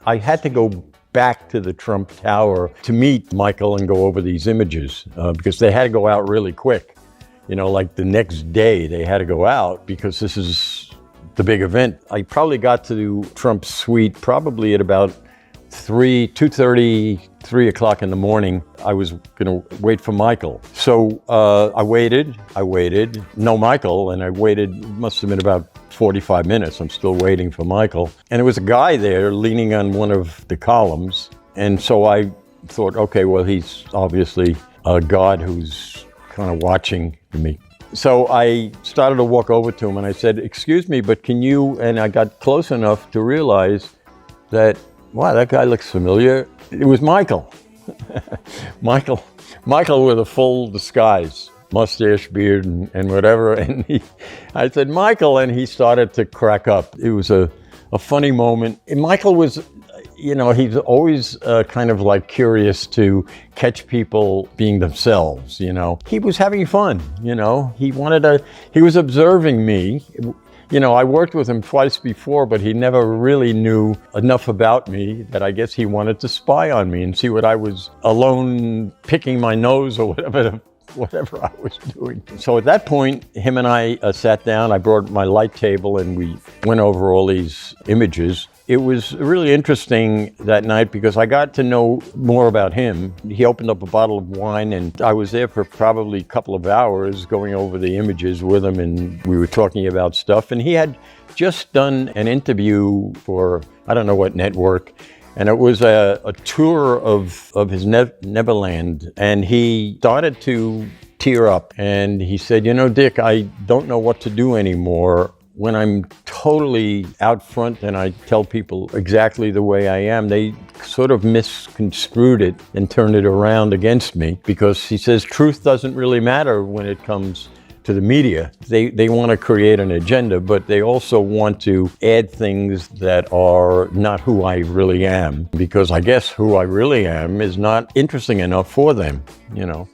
I had to go back to the Trump Tower to meet Michael and go over these images because they had to go out really quick. You know, like the next day they had to go out because this is the big event. I probably got to Trump's suite probably at about 2:30, 3 o'clock in the morning. I was gonna wait for Michael. So I waited, no Michael, and I waited, must have been about 45 minutes. I'm still waiting for Michael. And there was a guy there leaning on one of the columns. And so I thought, okay, well, he's obviously a God who's kind of watching me. So I started to walk over to him and I said, excuse me, but can you, and I got close enough to realize that, wow, that guy looks familiar. It was Michael. Michael with a full disguise, mustache, beard, and whatever. And I said, Michael, and he started to crack up. It was a funny moment. And Michael was, you know, he's always kind of like curious to catch people being themselves, you know. He was having fun, you know. He was observing me. You know, I worked with him twice before, but he never really knew enough about me that I guess he wanted to spy on me and see what I was alone picking my nose or whatever I was doing. So at that point, him and I sat down. I brought my light table and we went over all these images. It was really interesting that night because I got to know more about him. He opened up a bottle of wine and I was there for probably a couple of hours going over the images with him, and we were talking about stuff. And he had just done an interview for, I don't know what network, and it was a tour of his Neverland. And he started to tear up and he said, you know, Dick, I don't know what to do anymore. When I'm totally out front and I tell people exactly the way I am, they sort of misconstrued it and turned it around against me, because he says truth doesn't really matter when it comes to the media. They want to create an agenda, but they also want to add things that are not who I really am, because I guess who I really am is not interesting enough for them, you know.